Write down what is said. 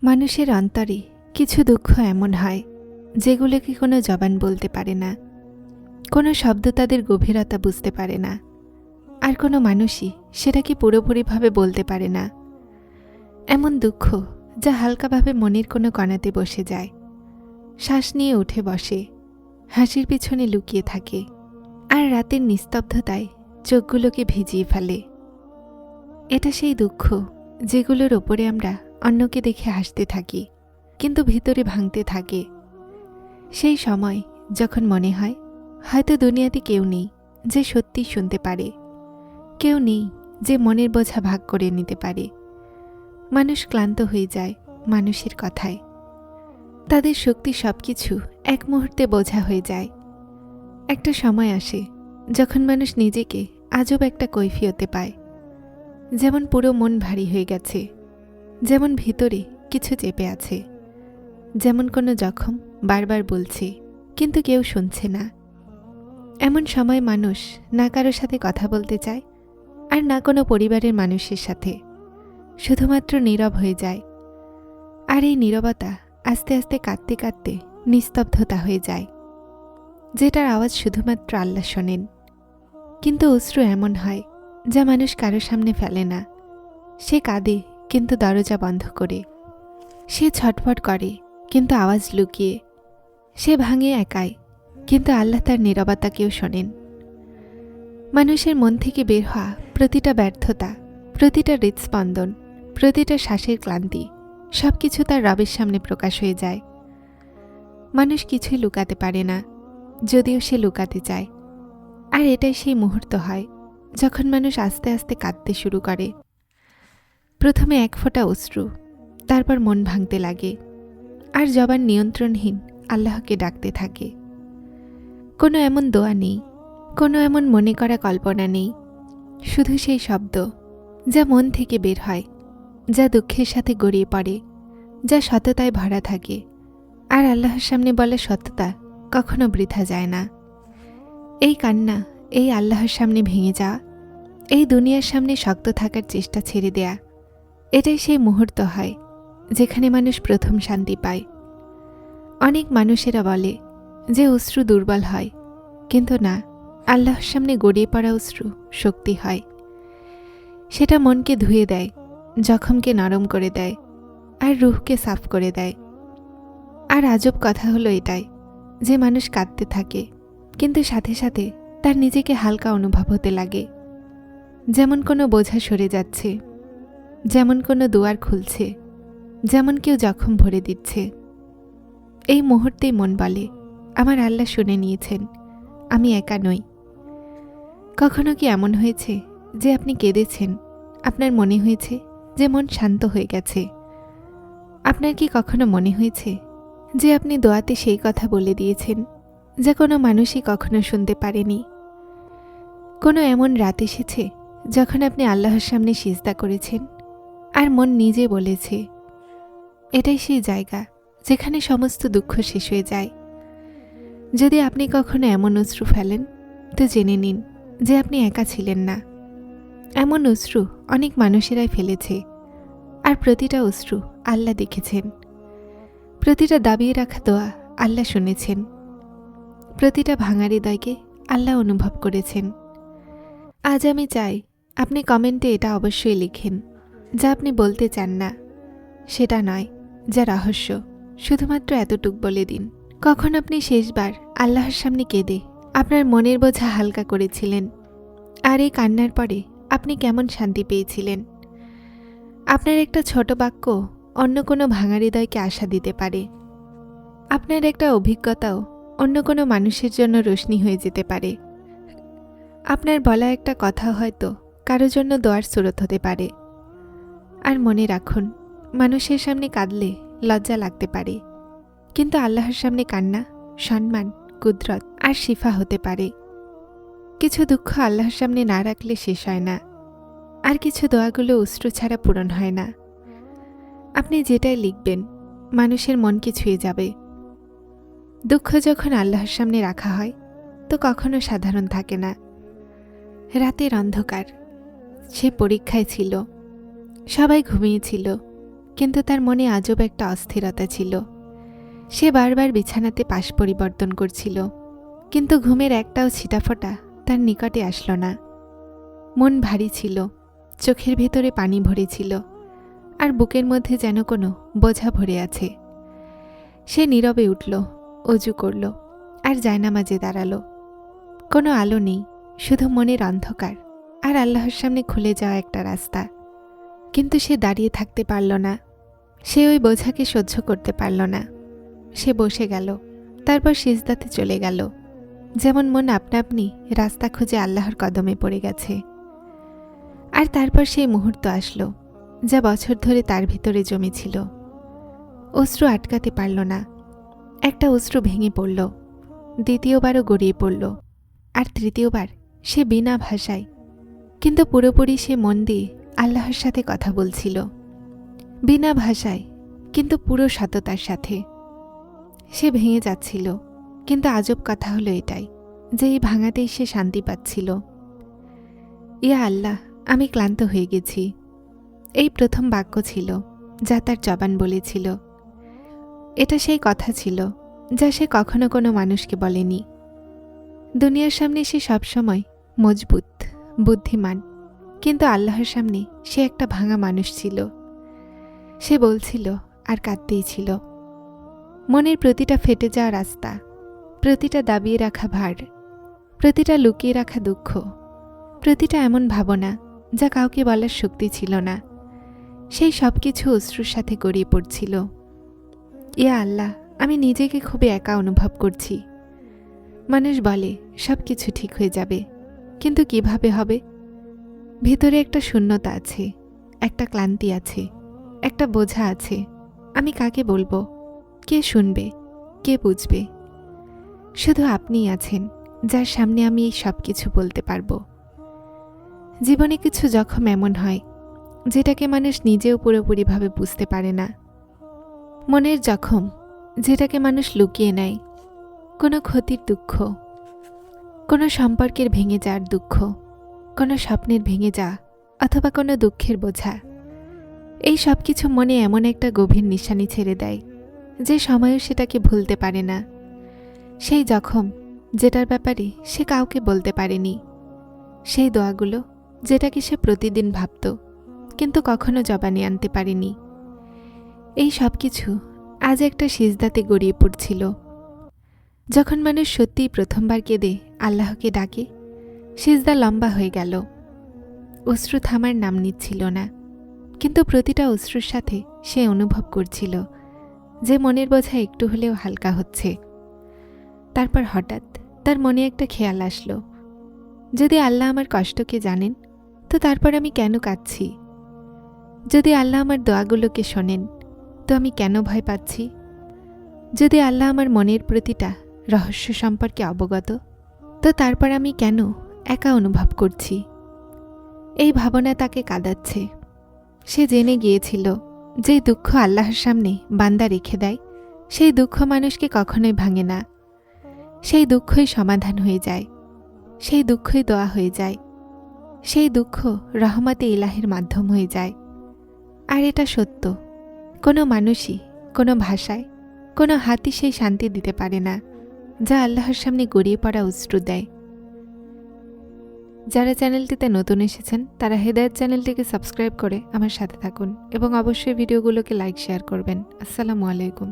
মানুষের অন্তরে কিছু দুঃখ এমন হয় যেগুলোকে কোনো জবান বলতে পারে না, কোনো শব্দ তাদের গভীরতা বুঝতে পারে না, আর কোনো মানুষই সেটাকে পুরোপুরিভাবে বলতে পারে না। এমন দুঃখ যা হালকাভাবে মনের কোনো কণাতে বসে যায়, শ্বাস নিয়ে উঠে বসে, হাসির পিছনে লুকিয়ে থাকে, আর রাতের নিস্তব্ধতায় চোখগুলোকে ভিজিয়ে ফেলে। এটা সেই দুঃখ যেগুলোর ওপরে আমরা অন্যকে দেখে হাসতে থাকি, কিন্তু ভিতরে ভাঙতে থাকে। সেই সময় যখন মনে হয় হয়তো দুনিয়াতে কেউ নেই যে সত্যি শুনতে পারে, কেউ নেই যে মনের বোঝা ভাগ করে নিতে পারে। মানুষ ক্লান্ত হয়ে যায় মানুষের কথায়, তাদের শক্তি সবকিছু এক মুহূর্তে বোঝা হয়ে যায়। একটা সময় আসে যখন মানুষ নিজেকে আজব একটা কৈফিয়তে পায়, যেমন পুরো মন ভারী হয়ে গেছে, যেমন ভিতরে কিছু চেপে আছে, যেমন কোনো জখম বারবার বলছে কিন্তু কেউ শুনছে না। এমন সময় মানুষ না কারোর সাথে কথা বলতে চায়, আর না কোনো পরিবারের মানুষের সাথে, শুধুমাত্র নীরব হয়ে যায়। আর এই নীরবতা আস্তে আস্তে কাঁদতে কাঁদতে নিস্তব্ধতা হয়ে যায়, যেটার আওয়াজ শুধুমাত্র আল্লাহ শোনেন। কিন্তু অশ্রু এমন হয় যা মানুষ কারো সামনে ফেলে না। সে কাঁদে কিন্তু দরজা বন্ধ করে, সে ছটফট করে কিন্তু আওয়াজ লুকিয়ে, সে ভাঙে একাই কিন্তু আল্লাহ তার নীরবতাকেও শোনেন। মানুষের মন থেকে বের হওয়া প্রতিটা ব্যর্থতা, প্রতিটা হৃদস্পন্দন, প্রতিটা শ্বাসের ক্লান্তি সবকিছু তার রবের সামনে প্রকাশ হয়ে যায়। মানুষ কিছুই লুকাতে পারে না, যদিও সে লুকাতে চায়। আর এটাই সেই মুহূর্ত হয় যখন মানুষ আস্তে আস্তে কাঁদতে শুরু করে। প্রথমে এক ফোঁটা অশ্রু, তারপর মন ভাঙতে লাগে, আর জবান নিয়ন্ত্রণহীন আল্লাহকে ডাকতে থাকে। কোনো এমন দোয়া নেই, কোনো এমন মনে করা কল্পনা নেই, শুধু সেই শব্দ যা মন থেকে বের হয়, যা দুঃখের সাথে গড়িয়ে পড়ে, যা সততায় ভরা থাকে। আর আল্লাহর সামনে বলা সততা কখনো বৃথা যায় না। এই কান্না, এই আল্লাহর সামনে ভেঙে যাওয়া, এই দুনিয়ার সামনে শক্ত থাকার চেষ্টা ছেড়ে দেয়া, এটাই সেই মুহূর্ত হয় যেখানে মানুষ প্রথম শান্তি পায়। অনেক মানুষেরা বলে যে অশ্রু দুর্বল হয়, কিন্তু না, আল্লাহর সামনে গড়িয়ে পড়া অশ্রু শক্তি হয়। সেটা মনকে ধুয়ে দেয়, জখমকে নরম করে দেয়, আর রুহকে সাফ করে দেয়। আর আজব কথা হলো এটাই যে মানুষ কাঁদতে থাকে, কিন্তু সাথে সাথে তার নিজেকে হালকা অনুভব হতে লাগে, যেমন কোনো বোঝা সরে যাচ্ছে, যেমন কোনো দুয়ার খুলছে, যেমন কেউ জখম ভরে দিচ্ছে। এই মুহূর্তেই মন বলে, আমার আল্লাহ শুনে নিয়েছেন, আমি একা নই। কখনো কি এমন হয়েছে যে আপনি কেঁদেছেন, আপনার মনে হয়েছে যে মন শান্ত হয়ে গেছে? আপনার কি কখনো মনে হয়েছে যে আপনি দোয়াতে সেই কথা বলে দিয়েছেন যা কোনো মানুষই কখনো শুনতে পারেনি? কোনো এমন রাত এসেছে যখন আপনি আল্লাহর সামনে সিজদা করেছেন, আর মন নিজে বলেছে? এটাই সেই জায়গা যেখানে সমস্ত দুঃখ শেষ হয়ে যায়। যদি আপনি কখনো এমন অশ্রু ফেলেন, তো জেনে নিন যে আপনি একা ছিলেন না। এমন অশ্রু অনেক মানুষেরাই ফেলেছে, আর প্রতিটা অশ্রু আল্লাহ দেখেছেন। প্রতিটা দাবিয়ে রাখা দোয়া আল্লাহ শুনেছেন, প্রতিটা ভাঙা হৃদয়কে আল্লাহ অনুভব করেছেন। আজ আমি চাই আপনি কমেন্টে এটা অবশ্যই লিখেন যা আপনি বলতে চান না, সেটা নয় যা রহস্য, শুধুমাত্র এতটুক বলে দিন কখন আপনি শেষবার আল্লাহর সামনে কেঁদে আপনার মনের বোঝা হালকা করেছিলেন, আর এই কান্নার পরে আপনি কেমন শান্তি পেয়েছিলেন। আপনার একটা ছোট বাক্য অন্য কোনো ভাঙা হৃদয়কে আশা দিতে পারে। আপনার একটা অভিজ্ঞতাও অন্য কোনো মানুষের জন্য রোশনি হয়ে যেতে পারে। আপনার বলা একটা কথা হয়তো কারো জন্য দোয়ার স্রোত হতে পারে। আর মনে রাখুন, মানুষের সামনে কাঁদলে লজ্জা লাগতে পারে, কিন্তু আল্লাহর সামনে কান্না সম্মান, কুদরত আর শিফা হতে পারে। কিছু দুঃখ আল্লাহর সামনে না রাখলে শেষ হয় না, আর কিছু দোয়াগুলো অশ্রু ছাড়া পূরণ হয় না। আপনি যেটাই লিখবেন মানুষের মনকে ছুঁয়ে যাবে। দুঃখ যখন আল্লাহর সামনে রাখা হয় তো কখনো সাধারণ থাকে না। রাতের অন্ধকার, সে পরীক্ষায় ছিল, সবাই ঘুমিয়েছিল, কিন্তু তার মনে আজব একটা অস্থিরতা ছিল। সে বারবার বিছানাতে পাশ পরিবর্তন করছিল, কিন্তু ঘুমের একটাও ছিটাফোঁটা তার নিকটে আসলো না। মন ভারী ছিল, চোখের ভেতরে পানি ভরেছিল, আর বুকের মধ্যে যেন কোনো বোঝা ভরে আছে। সে নীরবে উঠল, অজু করল, আর জায়নামাজে দাঁড়ালো। কোনো আলো নেই, শুধু মনের অন্ধকার আর আল্লাহর সামনে খুলে যাওয়া একটা রাস্তা। কিন্তু সে দাঁড়িয়ে থাকতে পারল না। সে ওই বোঝাকে সহ্য করতে পারল না। সে বসে গেল, তারপর সিজদাতে চলে গেল, যেমন মন আপনা আপনি রাস্তা খুঁজে আল্লাহর কদমে পড়ে গেছে। আর তারপর সেই মুহূর্ত আসলো যা বছর ধরে তার ভিতরে জমেছিল। অশ্রু আটকাতে পারল না। একটা অশ্রু ভেঙে পড়ল, দ্বিতীয়বারও গড়িয়ে পড়ল, আর তৃতীয়বার সে বিনা ভাষায়, কিন্তু পুরোপুরি সে মন দিয়ে আল্লাহর সাথে কথা বলছিল। বিনা ভাষায়, কিন্তু পুরো সততার সাথে। সে ভেঙে যাচ্ছিল, কিন্তু আজব কথা হলো এটাই যে এই ভাঙাতেই সে শান্তি পাচ্ছিল। ইয়া আল্লাহ, আমি ক্লান্ত হয়ে গেছি। এই প্রথম বাক্য ছিল যা তার জবান বলেছিল। এটা সেই কথা ছিল যা সে কখনো কোনো মানুষকে বলেনি। দুনিয়ার সামনে সে সবসময় মজবুত, বুদ্ধিমান, কিন্তু আল্লাহর সামনে সে একটা ভাঙা মানুষ ছিল। সে বলছিল আর কাঁদতেই ছিল। মনের প্রতিটা ফেটে যাওয়া রাস্তা, প্রতিটা দাবিয়ে রাখা ভার, প্রতিটা লুকিয়ে রাখা দুঃখ, প্রতিটা এমন ভাবনা যা কাউকে বলার শক্তি ছিল না, সেই সব কিছু অশ্রুর সাথে গড়িয়ে পড়ছিল। ইয়া আল্লাহ, আমি নিজেকে খুবই একা অনুভব করছি। মানুষ বলে সব কিছু ঠিক হয়ে যাবে, কিন্তু কিভাবে হবে? ভেতরে একটা শূন্যতা আছে, একটা ক্লান্তি আছে, একটা বোঝা আছে। আমি কাকে বলবো? কে শুনবে? কে বুঝবে? শুধু আপনিই আছেন যার সামনে আমি এই সব কিছু বলতে পারবো। জীবনে কিছু জখম এমন হয় যেটাকে মানুষ নিজেও পুরোপুরিভাবে বুঝতে পারে না। মনের জখম যেটাকে মানুষ লুকিয়ে নেয়, কোনো ক্ষতির দুঃখ, কোনো সম্পর্কের ভেঙে যাওয়ার দুঃখ, কোনো স্বপ্নের ভেঙে যাওয়া, অথবা কোনো দুঃখের বোঝা। এই সব কিছু মনে এমন একটা গভীর নিশানি ছেড়ে দেয় যে সময়ও সেটাকে ভুলতে পারে না। সেই জখম যেটার ব্যাপারে সে কাউকে বলতে পারেনি, সেই দোয়াগুলো যেটাকে সে প্রতিদিন ভাবত কিন্তু কখনো জবানে আনতে পারেনি। এই সব কিছু আজ একটা সিজদাতে গড়িয়ে পড়ছিল। যখন মানুষ সত্যিই প্রথমবার কেঁদে আল্লাহকে ডাকে, সিজদা লম্বা হয়ে গেল। অশ্রু থামার নাম নিচ্ছিল না, কিন্তু প্রতিটা অশ্রুর সাথে সে অনুভব করছিল যে মনের বোঝা একটু হলেও হালকা হচ্ছে। তারপর হঠাৎ তার মনে একটা খেয়াল আসলো, যদি আল্লাহ আমার কষ্টকে জানেন, তো তারপর আমি কেন কাঁদছি? যদি আল্লাহ আমার দোয়াগুলোকে শোনেন, তো আমি কেন ভয় পাচ্ছি? যদি আল্লাহ আমার মনের প্রতিটা রহস্য সম্পর্কে অবগত, তো তারপর আমি কেন একা অনুভব করছি? এই ভাবনা তাকে কাঁদাচ্ছে। সে জেনে গিয়েছিল যে দুঃখ আল্লাহর সামনে বান্দা রেখে দেয়, সেই দুঃখ মানুষকে কখনোই ভাঙে না। সেই দুঃখই সমাধান হয়ে যায়, সেই দুঃখই দোয়া হয়ে যায়, সেই দুঃখ রহমতে ইলাহির মাধ্যম হয়ে যায়। আর এটা সত্য, কোনো মানুষই, কোনো ভাষায়, কোনো হাতই সেই শান্তি দিতে পারে না যা আল্লাহর সামনে গড়িয়ে পড়া অশ্রু দেয়। যারা চ্যানেলটিতে নতুন এসেছেন তারা হেদায়েত চ্যানেলটিকে সাবস্ক্রাইব করে আমার সাথে থাকুন এবং অবশ্যই ভিডিওগুলোকে লাইক শেয়ার করবেন। আসসালামু আলাইকুম।